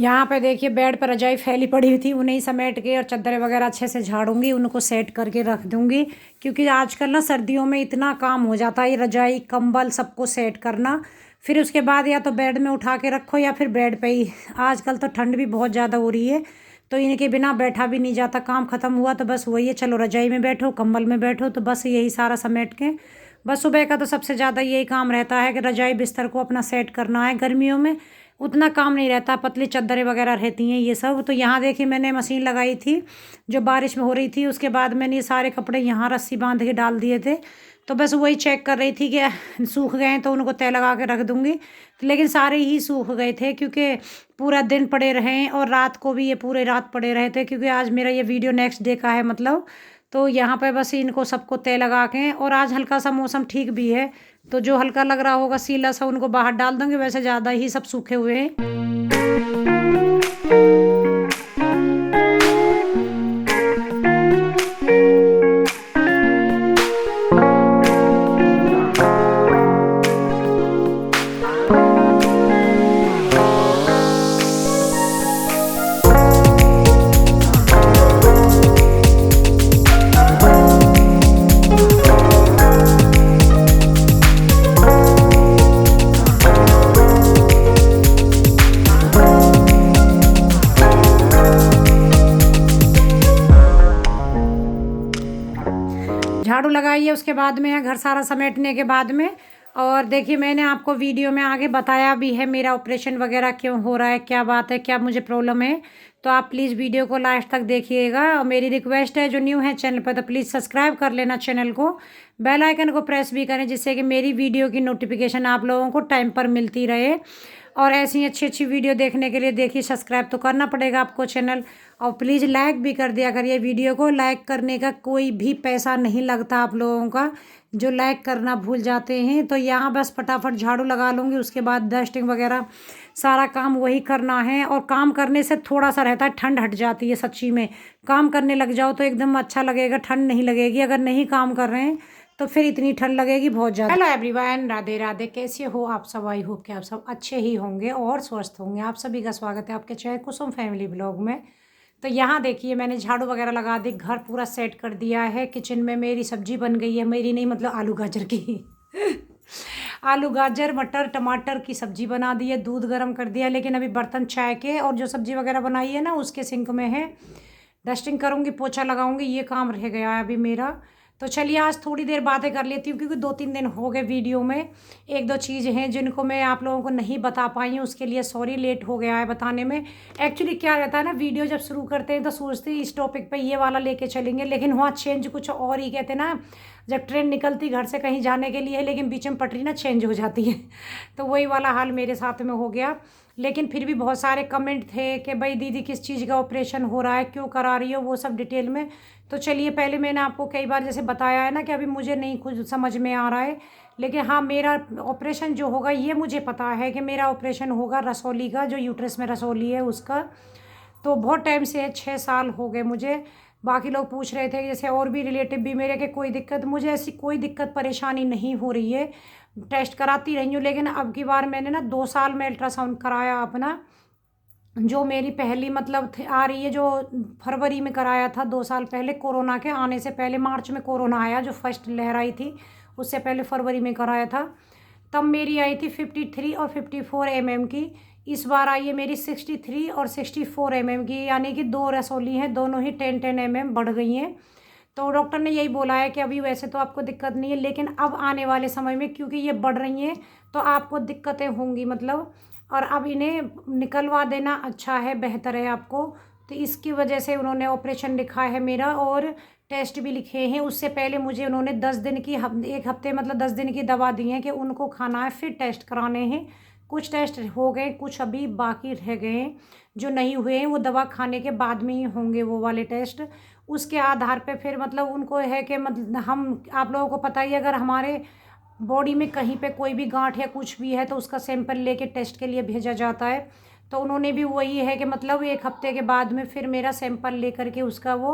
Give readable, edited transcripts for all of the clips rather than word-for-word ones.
यहाँ पे देखिए बेड पर रजाई फैली पड़ी हुई थी, उन्हें समेट के और चादरें वगैरह अच्छे से झाड़ूंगी, उनको सेट करके रख दूंगी। क्योंकि आजकल ना सर्दियों में इतना काम हो जाता है, ये रजाई कंबल सबको सेट करना। फिर उसके बाद या तो बेड में उठा के रखो या फिर बेड पे ही। आजकल तो ठंड भी बहुत ज़्यादा हो रही है, तो इनके बिना बैठा भी नहीं जाता। काम ख़त्म हुआ तो बस वही है, चलो रजाई में बैठो, कंबल में बैठो, तो बस यही सारा समेट के। बस सुबह का तो सबसे ज़्यादा यही काम रहता है कि रजाई बिस्तर को अपना सेट करना है। गर्मियों में उतना काम नहीं रहता, पतली चादरें वगैरह रहती हैं ये सब। तो यहाँ देखिए मैंने मशीन लगाई थी जो बारिश में हो रही थी, उसके बाद मैंने ये सारे कपड़े यहाँ रस्सी बांध के डाल दिए थे। तो बस वही चेक कर रही थी कि सूख गए हैं तो उनको तय लगा के रख दूँगी। लेकिन सारे ही सूख गए थे क्योंकि पूरा दिन पड़े रहे और रात को भी ये पूरे रात पड़े रहे थे, क्योंकि आज मेरा ये वीडियो नेक्स्ट डे का है मतलब। तो यहाँ पे बस इनको सबको तय लगा के, और आज हल्का सा मौसम ठीक भी है, तो जो हल्का लग रहा होगा सीला सा उनको बाहर डाल दूँगी, वैसे ज़्यादा ही सब सूखे हुए हैं। झाड़ू लगाइए, उसके बाद में है घर सारा समेटने के बाद में। और देखिए मैंने आपको वीडियो में आगे बताया भी है मेरा ऑपरेशन वगैरह क्यों हो रहा है, क्या बात है, क्या मुझे प्रॉब्लम है। तो आप प्लीज़ वीडियो को लास्ट तक देखिएगा। और मेरी रिक्वेस्ट है जो न्यू है चैनल पर तो प्लीज़ सब्सक्राइब कर लेना चैनल को, बेल आइकन को प्रेस भी करें, जिससे कि मेरी वीडियो की नोटिफिकेशन आप लोगों को टाइम पर मिलती रहे। और ऐसी अच्छी अच्छी वीडियो देखने के लिए देखिए सब्सक्राइब तो करना पड़ेगा आपको चैनल, और प्लीज़ लाइक भी कर दिया करिए वीडियो को। लाइक करने का कोई भी पैसा नहीं लगता आप लोगों का, जो लाइक करना भूल जाते हैं। तो यहाँ बस फटाफट झाड़ू लगा लूँगी, उसके बाद डस्टिंग वगैरह सारा काम वही करना है। और काम करने से थोड़ा सा रहता है, ठंड हट जाती है सच्ची में। काम करने लग जाओ तो एकदम अच्छा लगेगा, ठंड नहीं लगेगी। अगर नहीं काम कर रहे हैं तो फिर इतनी ठंड लगेगी बहुत ज़्यादा। हेलो एवरीवन, राधे राधे, कैसे हो आप सब? आई होप कि आप सब अच्छे ही होंगे और स्वस्थ होंगे। आप सभी का स्वागत है आपके चैनल कुसुम फैमिली ब्लॉग में। तो यहाँ देखिए मैंने झाड़ू वगैरह लगा दी, घर पूरा सेट कर दिया है। किचन में मेरी सब्जी बन गई है, मेरी नहीं मतलब आलू गाजर की आलू गाजर मटर टमाटर की सब्जी बना दी है, दूध गर्म कर दिया। लेकिन अभी बर्तन चाय के और जो सब्जी वगैरह बनाई है ना उसके सिंक में है। डस्टिंग करूँगी, पोछा लगाऊंगी, ये काम रह गया है अभी मेरा। तो चलिए आज थोड़ी देर बातें कर लेती हूँ, क्योंकि 2-3 दिन हो गए वीडियो में। एक दो चीज़ें हैं जिनको मैं आप लोगों को नहीं बता पाई हूँ, उसके लिए सॉरी, लेट हो गया है बताने में। एक्चुअली क्या रहता है ना, वीडियो जब शुरू करते हैं तो सोचते हैं इस टॉपिक पे ये वाला लेके चलेंगे, लेकिन वहाँ चेंज कुछ और ही कहते ना। जब ट्रेन निकलती घर से कहीं जाने के लिए, लेकिन बीच में पटरी ना चेंज हो जाती है तो वही वाला हाल मेरे साथ में हो गया। लेकिन फिर भी बहुत सारे कमेंट थे कि भाई दीदी किस चीज़ का ऑपरेशन हो रहा है, क्यों करा रही हो, वो सब डिटेल में। तो चलिए पहले मैंने आपको कई बार जैसे बताया है ना कि अभी मुझे नहीं कुछ समझ में आ रहा है। लेकिन हाँ, मेरा ऑपरेशन जो होगा ये मुझे पता है कि मेरा ऑपरेशन होगा रसौली का, जो यूट्रस में रसौली है उसका। तो बहुत टाइम से है, 6 साल हो गए मुझे। बाकी लोग पूछ रहे थे जैसे और भी रिलेटिव भी मेरे, कि कोई दिक्कत, मुझे ऐसी कोई दिक्कत परेशानी नहीं हो रही है। टेस्ट कराती रही हूँ, लेकिन अब की बार मैंने ना 2 साल में अल्ट्रासाउंड कराया अपना। जो मेरी पहली मतलब आ रही है, जो फरवरी में कराया था 2 साल पहले, कोरोना के आने से पहले। मार्च में कोरोना आया, जो फर्स्ट लहर आई थी, उससे पहले फरवरी में कराया था। तब मेरी आई थी 53 और 54 की। इस बार आई है मेरी 63 और 64 की, यानी कि 2 रसौली हैं, दोनों ही 10-10 बढ़ गई हैं। तो डॉक्टर ने यही बोला है कि अभी वैसे तो आपको दिक्कत नहीं है, लेकिन अब आने वाले समय में क्योंकि ये बढ़ रही हैं तो आपको दिक्कतें होंगी मतलब। और अब इन्हें निकलवा देना अच्छा है, बेहतर है आपको। तो इसकी वजह से उन्होंने ऑपरेशन लिखा है मेरा, और टेस्ट भी लिखे हैं। उससे पहले मुझे उन्होंने 10 दिन की, 1 हफ्ते मतलब 10 दिन की दवा दी है कि उनको खाना है, फिर टेस्ट कराने हैं। कुछ टेस्ट हो गए, कुछ अभी बाकी रह गए हैं। जो नहीं हुए हैं वो दवा खाने के बाद में ही होंगे वो वाले टेस्ट। उसके आधार पे फिर मतलब उनको है कि मतलब हम, आप लोगों को पता ही है, अगर हमारे बॉडी में कहीं पे कोई भी गांठ या कुछ भी है तो उसका सैंपल लेके टेस्ट के लिए भेजा जाता है। तो उन्होंने भी वही है कि मतलब 1 हफ्ते के बाद में फिर मेरा सैंपल लेकर के उसका वो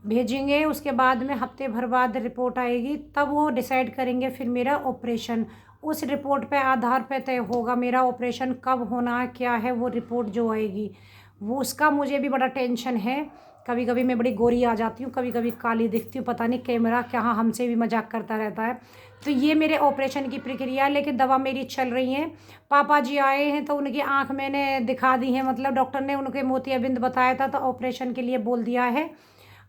भेजेंगे। उसके बाद में हफ्ते भर बाद रिपोर्ट आएगी, तब वो डिसाइड करेंगे फिर मेरा ऑपरेशन। उस रिपोर्ट पे आधार पे तय होगा मेरा ऑपरेशन कब होना है, क्या है वो रिपोर्ट जो आएगी। वो उसका मुझे भी बड़ा टेंशन है। कभी कभी मैं बड़ी गोरी आ जाती हूँ, कभी कभी काली दिखती हूँ, पता नहीं कैमरा कहाँ हमसे भी मजाक करता रहता है। तो ये मेरे ऑपरेशन की प्रक्रिया है, लेकिन दवा मेरी चल रही है। पापा जी आए हैं तो उनकी आँख मैंने दिखा दी है, मतलब डॉक्टर ने उनके मोतियाबिंद बताया था तो ऑपरेशन के लिए बोल दिया है।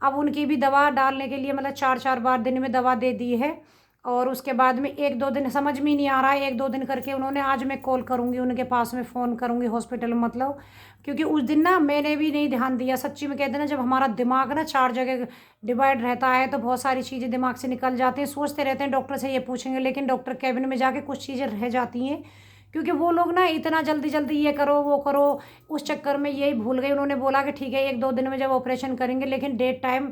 अब उनकी भी दवा डालने के लिए मतलब 4-4 बार दिन में दवा दे दी है। और उसके बाद में 1-2 दिन समझ में ही नहीं आ रहा है, 1-2 दिन करके उन्होंने, आज मैं कॉल करूँगी उनके पास में, फ़ोन करूँगी हॉस्पिटल में मतलब। क्योंकि उस दिन ना मैंने भी नहीं ध्यान दिया, सच्ची में कहते हैं ना, जब हमारा दिमाग ना 4 जगह डिवाइड रहता है तो बहुत सारी चीज़ें दिमाग से निकल जाती हैं। सोचते रहते हैं डॉक्टर से ये पूछेंगे, लेकिन डॉक्टर केबिन में जाके कुछ चीज़ें रह जाती हैं। क्योंकि वो लोग ना इतना जल्दी जल्दी ये करो वो करो, उस चक्कर में यही भूल गई। उन्होंने बोला कि ठीक है 1-2 दिन में जब ऑपरेशन करेंगे, लेकिन डेट टाइम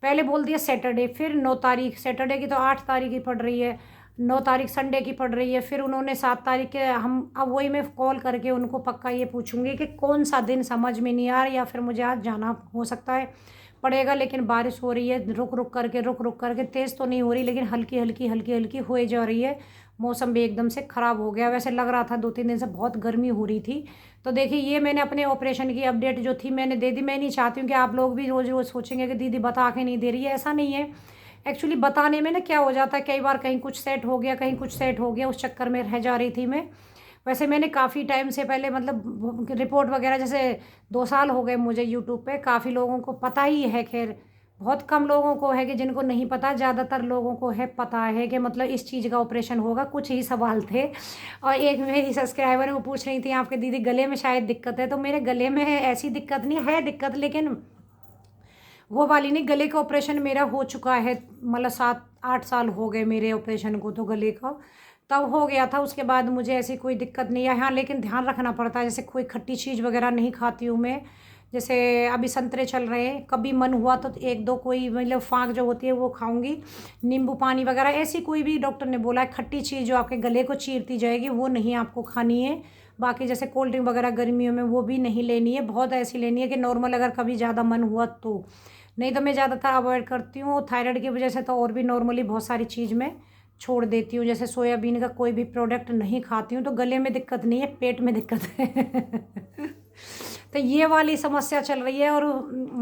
पहले बोल दिया सैटरडे, फिर 9 तारीख, सैटरडे की तो 8 तारीख ही पड़ रही है, 9 तारीख संडे की पड़ रही है, फिर उन्होंने 7 तारीख के, हम अब वही मैं कॉल करके उनको पक्का ये पूछूंगी कि कौन सा दिन समझ में नहीं आ रहा, या फिर मुझे आज जाना हो सकता है पड़ेगा। लेकिन बारिश हो रही है रुक रुक करके, तेज़ तो नहीं हो रही लेकिन हल्की हल्की हो जा रही है। मौसम भी एकदम से ख़राब हो गया, वैसे लग रहा था 2-3 दिन से बहुत गर्मी हो रही थी। तो देखिए ये मैंने अपने ऑपरेशन की अपडेट जो थी मैंने दे दी। मैं नहीं चाहती हूँ कि आप लोग भी रोज़ रोज़ सोचेंगे कि दीदी बता के नहीं दे रही है, ऐसा नहीं है। एक्चुअली बताने में ना क्या हो जाता है, कई बार कहीं कुछ सेट हो गया, कहीं कुछ सेट हो गया, उस चक्कर में रह जा रही थी मैं। वैसे मैंने काफ़ी टाइम से पहले मतलब रिपोर्ट वगैरह, जैसे 2 साल हो गए मुझे यूट्यूब पे, काफ़ी लोगों को पता ही है, खैर बहुत कम लोगों को है कि जिनको नहीं पता, ज़्यादातर लोगों को है, पता है कि मतलब इस चीज़ का ऑपरेशन होगा। कुछ ही सवाल थे। और एक मेरी सब्सक्राइबर वो पूछ रही थी आपके दीदी गले में शायद दिक्कत है, तो मेरे गले में ऐसी दिक्कत नहीं है, दिक्कत लेकिन वो वाली नहीं। गले का ऑपरेशन मेरा हो चुका है, मतलब 7-8 साल हो गए मेरे ऑपरेशन को, तो गले का तब हो गया था। उसके बाद मुझे ऐसी कोई दिक्कत नहीं है। हाँ लेकिन ध्यान रखना पड़ता है, जैसे कोई खट्टी चीज़ वगैरह नहीं खाती हूँ मैं। जैसे अभी संतरे चल रहे हैं, कभी मन हुआ तो 1-2 कोई मतलब फाँक जो होती है वो खाऊंगी। नींबू पानी वगैरह ऐसी कोई भी, डॉक्टर ने बोला है खट्टी चीज़ जो आपके गले को चीरती जाएगी वो नहीं आपको खानी है। बाकी जैसे कोल्ड ड्रिंक वगैरह गर्मियों में वो भी नहीं लेनी है, बहुत ऐसी लेनी है कि नॉर्मल अगर कभी ज़्यादा मन हुआ तो। नहीं तो मैं ज़्यादातर अवॉइड करती हूँ, थायराइड की वजह से तो और भी नॉर्मली बहुत सारी चीज़ मैं छोड़ देती हूँ। जैसे सोयाबीन का कोई भी प्रोडक्ट नहीं खाती हूँ, तो गले में दिक्कत नहीं है, पेट में दिक्कत है। तो ये वाली समस्या चल रही है और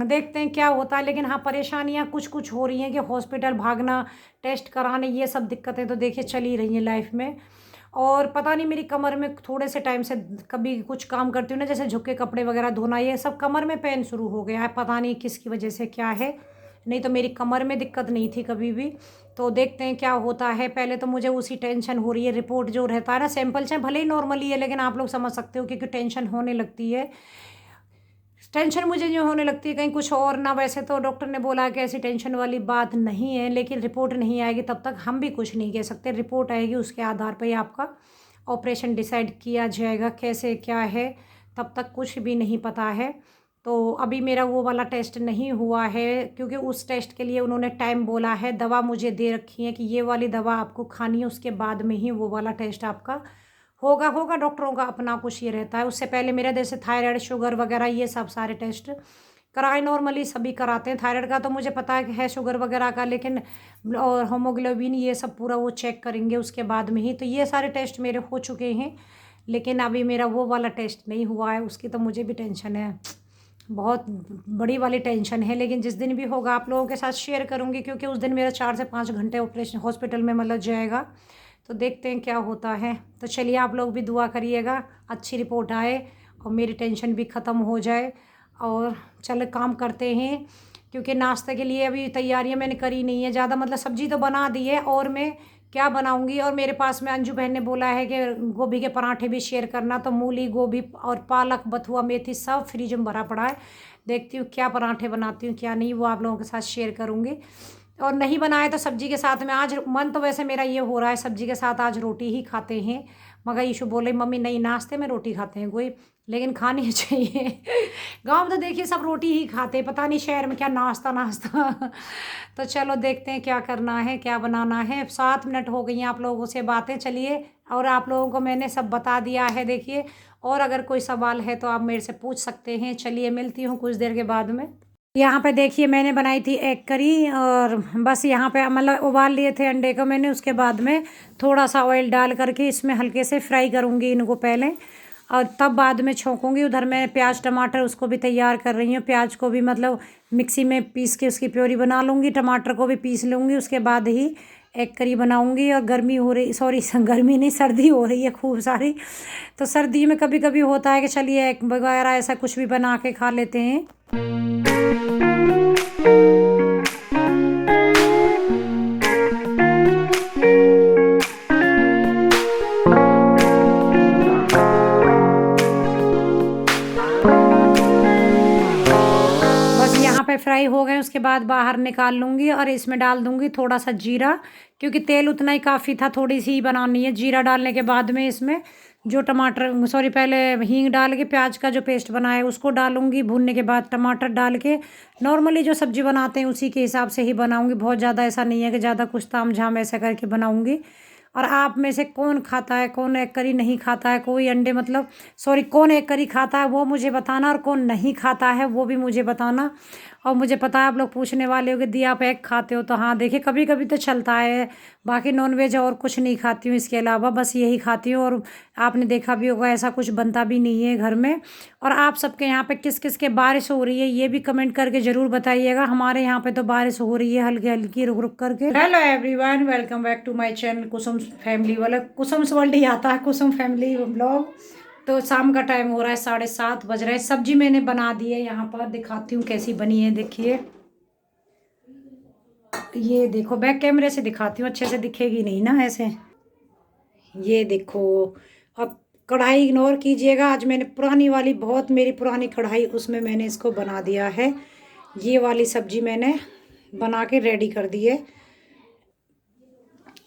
देखते हैं क्या होता है। लेकिन हाँ परेशानियाँ कुछ कुछ हो रही हैं कि हॉस्पिटल भागना, टेस्ट कराने, ये सब दिक्कतें तो देखिए चल ही रही हैं लाइफ में। और पता नहीं मेरी कमर में थोड़े से टाइम से, कभी कुछ काम करती हूँ ना, जैसे झुक के कपड़े वगैरह धोना, ये सब कमर में पेन शुरू हो गया है, पता नहीं किसकी वजह से क्या है। नहीं तो मेरी कमर में दिक्कत नहीं थी कभी भी। तो देखते हैं क्या होता है। पहले तो मुझे उसी टेंशन हो रही है, रिपोर्ट जो रहता है ना, सैंपल चाहे भले ही नॉर्मली है, लेकिन आप लोग समझ सकते हो क्योंकि टेंशन होने लगती है। टेंशन मुझे जो होने लगती है कहीं कुछ और ना। वैसे तो डॉक्टर ने बोला कि ऐसी टेंशन वाली बात नहीं है, लेकिन रिपोर्ट नहीं आएगी तब तक हम भी कुछ नहीं कह सकते। रिपोर्ट आएगी उसके आधार पर ही आपका ऑपरेशन डिसाइड किया जाएगा, कैसे क्या है तब तक कुछ भी नहीं पता है। तो अभी मेरा वो वाला टेस्ट नहीं हुआ है, क्योंकि उस टेस्ट के लिए उन्होंने टाइम बोला है, दवा मुझे दे रखी है कि ये वाली दवा आपको खानी है, उसके बाद में ही वो वाला टेस्ट आपका होगा। डॉक्टरों का अपना कुछ ये रहता है। उससे पहले मेरा जैसे थायराइड, शुगर वगैरह ये सब सारे टेस्ट कराए, नॉर्मली सभी कराते हैं। थायराइड का तो मुझे पता है कि है, शुगर वगैरह का, लेकिन और होमोग्लोबिन ये सब पूरा वो चेक करेंगे उसके बाद में ही। तो ये सारे टेस्ट मेरे हो चुके हैं, लेकिन अभी मेरा वो वाला टेस्ट नहीं हुआ है, उसकी तो मुझे भी टेंशन है, बहुत बड़ी वाली टेंशन है। लेकिन जिस दिन भी होगा आप लोगों के साथ शेयर करूँगी, क्योंकि उस दिन मेरा 4 से 5 घंटे ऑपरेशन हॉस्पिटल में मतलब जाएगा। तो देखते हैं क्या होता है। तो चलिए आप लोग भी दुआ करिएगा, अच्छी रिपोर्ट आए और मेरी टेंशन भी ख़त्म हो जाए। और चलो काम करते हैं, क्योंकि नाश्ते के लिए अभी तैयारियां मैंने करी नहीं है ज़्यादा, मतलब सब्ज़ी तो बना दी है, और मैं क्या बनाऊंगी। और मेरे पास में अंजू बहन ने बोला है कि गोभी के पराठे भी शेयर करना, तो मूली, गोभी और पालक, बथुआ, मेथी सब फ्रिज में भरा पड़ा है। देखती हूँ क्या पराठे बनाती हूँ क्या नहीं, वो आप लोगों के साथ शेयर करूँगी। और नहीं बनाए तो सब्जी के साथ में, आज मन तो वैसे मेरा ये हो रहा है सब्जी के साथ आज रोटी ही खाते हैं, मगर ईशु बोले मम्मी नहीं नाश्ते में रोटी खाते हैं कोई, लेकिन खानी चाहिए। गांव में तो देखिए सब रोटी ही खाते हैं, पता नहीं शहर में क्या नाश्ता नाश्ता। तो चलो देखते हैं क्या करना है, क्या बनाना है। 7 मिनट हो गई हैं आप लोगों से बातें, चलिए। और आप लोगों को मैंने सब बता दिया है देखिए। और अगर कोई सवाल है तो आप मेरे से पूछ सकते हैं। चलिए मिलती हूँ कुछ देर के बाद में। यहाँ पे देखिए मैंने बनाई थी एग करी, और बस यहाँ पे मतलब उबाल लिए थे अंडे को मैंने। उसके बाद में थोड़ा सा ऑयल डाल करके इसमें हल्के से फ्राई करूँगी इनको पहले, और तब बाद में छौंकूँगी। उधर मैं प्याज टमाटर उसको भी तैयार कर रही हूँ। प्याज को भी मतलब मिक्सी में पीस के उसकी प्योरी बना लूँगी, टमाटर को भी पीस लूँगी। उसके बाद ही एग करी बनाऊँगी। और गर्मी हो रही, सॉरी गर्मी नहीं, सर्दी हो रही है खूब सारी। तो सर्दी में कभी कभी होता है कि चलिए एग वगैरह ऐसा कुछ भी बना के खा लेते हैं। बस यहाँ पे फ्राई हो गए, उसके बाद बाहर निकाल लूँगी और इसमें डाल दूँगी थोड़ा सा जीरा, क्योंकि तेल उतना ही काफ़ी था, थोड़ी सी ही बनानी है। जीरा डालने के बाद में इसमें जो टमाटर, सॉरी पहले हींग डाल के प्याज का जो पेस्ट बनाया है उसको डालूँगी। भूनने के बाद टमाटर डाल के नॉर्मली जो सब्ज़ी बनाते हैं उसी के हिसाब से ही बनाऊँगी। बहुत ज़्यादा ऐसा नहीं है कि ज़्यादा कुछ ताम झाम ऐसा करके बनाऊँगी। और आप में से कौन खाता है, कौन एग करी नहीं खाता है, कोई अंडे मतलब सॉरी कौन एग करी खाता है वो मुझे बताना, और कौन नहीं खाता है वो भी मुझे बताना। और मुझे पता है आप लोग पूछने वाले हो कि दी आप एग खाते हो, तो हाँ देखिए कभी कभी तो चलता है, बाकी नॉनवेज और कुछ नहीं खाती हूँ इसके अलावा, बस यही खाती हूँ। और आपने देखा भी होगा ऐसा कुछ बनता भी नहीं है घर में। और आप सबके यहाँ पे किस किस के बारिश हो रही है ये भी कमेंट करके ज़रूर बताइएगा। हमारे यहाँ पे तो बारिश हो रही है हल्की हल्की रुक रुक करके। Hello everyone, welcome back to my channel Kusum family वाला। कुसुम्स वर्ल्ड ही आता है, कुसुम फैमिली ब्लॉग। तो शाम का टाइम हो रहा है, 7:30 बज रहे हैं। सब्जी मैंने बना दी है, यहाँ पर दिखाती हूँ कैसी बनी है। देखिए ये देखो, बैक कैमरे से दिखाती हूँ, अच्छे से दिखेगी नहीं ना ऐसे। ये देखो, अब कढ़ाई इग्नोर कीजिएगा। आज मैंने पुरानी वाली, बहुत मेरी पुरानी कढ़ाई, उसमें मैंने इसको बना दिया है। ये वाली सब्जी मैंने बना के रेडी कर दी है।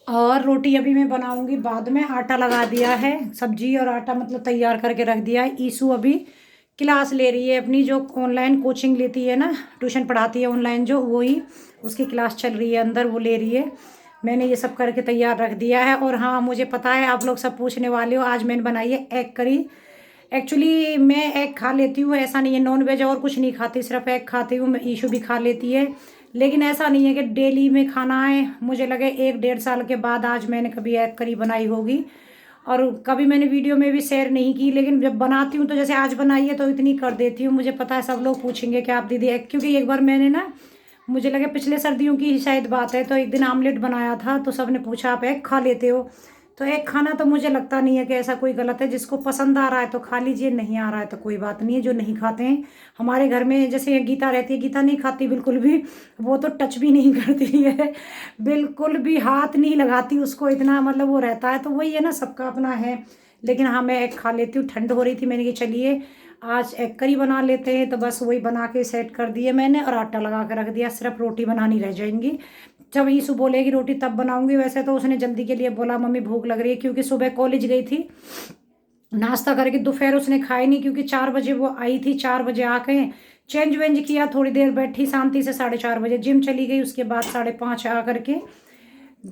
और रोटी अभी मैं बनाऊंगी बाद में। आटा लगा दिया है, सब्जी और आटा मतलब तैयार करके रख दिया है। ईशु अभी क्लास ले रही है अपनी, जो ऑनलाइन कोचिंग लेती है ना, ट्यूशन पढ़ाती है ऑनलाइन जो, वही उसकी क्लास चल रही है अंदर, वो ले रही है। मैंने ये सब करके तैयार रख दिया है। और हाँ मुझे पता है आप लोग सब पूछने वाले हो, आज मैंने बनाई है एग करी। एक्चुअली मैं एग खा लेती हूँ, ऐसा नहीं है नॉन वेज और कुछ नहीं खाती, सिर्फ एग खाती हूँ मैं। ईशु भी खा लेती है, लेकिन ऐसा नहीं है कि डेली में खाना है। मुझे लगे 1-1.5 साल के बाद आज मैंने कभी एग करी बनाई होगी। और कभी मैंने वीडियो में भी शेयर नहीं की, लेकिन जब बनाती हूँ तो जैसे आज बनाई है तो इतनी कर देती हूँ। मुझे पता है सब लोग पूछेंगे कि आप दीदी एग, क्योंकि एक बार मैंने ना, मुझे लगे पिछले सर्दियों की ही शायद बात है, तो एक दिन आमलेट बनाया था तो सबने पूछा आप एग खा लेते हो। तो एग खाना तो मुझे लगता नहीं है कि ऐसा कोई गलत है। जिसको पसंद आ रहा है तो खा लीजिए, नहीं आ रहा है तो कोई बात नहीं है। जो नहीं खाते हैं, हमारे घर में जैसे गीता रहती है, गीता नहीं खाती बिल्कुल भी, वो तो टच भी नहीं करती है, बिल्कुल भी हाथ नहीं लगाती उसको, इतना मतलब वो रहता है। तो वही है ना, सबका अपना है। लेकिन हाँ मैं एग खा लेती हूँ। ठंड हो रही थी, मैंने कहा चलिए आज एग करी बना लेते हैं, तो बस वही बना के सेट कर दिए मैंने और आटा लगा के रख दिया। सिर्फ रोटी बनानी रह जाएंगी। जब ईशु बोलेगी रोटी तब बनाऊंगी। वैसे तो उसने जल्दी के लिए बोला मम्मी भूख लग रही है, क्योंकि सुबह कॉलेज गई थी, नाश्ता करके दोपहर उसने खाई नहीं, क्योंकि 4 बजे वो आई थी। 4 बजे आके चेंज वेंज किया, थोड़ी देर बैठी शांति से, 4:30 बजे जिम चली गई। उसके बाद 5:30 आ करके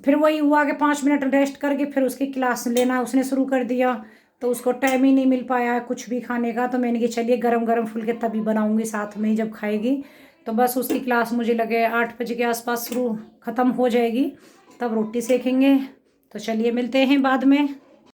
फिर वही हुआ कि 5 मिनट रेस्ट करके फिर उसकी क्लास लेना उसने शुरू कर दिया। तो उसको टाइम ही नहीं मिल पाया कुछ भी खाने का। तो मैंने कहा चलिए गरम गरम फुल के तभी बनाऊंगी साथ में ही जब खाएगी। तो बस उसकी क्लास मुझे लगे 8 बजे के आसपास शुरू ख़त्म हो जाएगी, तब रोटी सेकेंगे। तो चलिए मिलते हैं बाद में।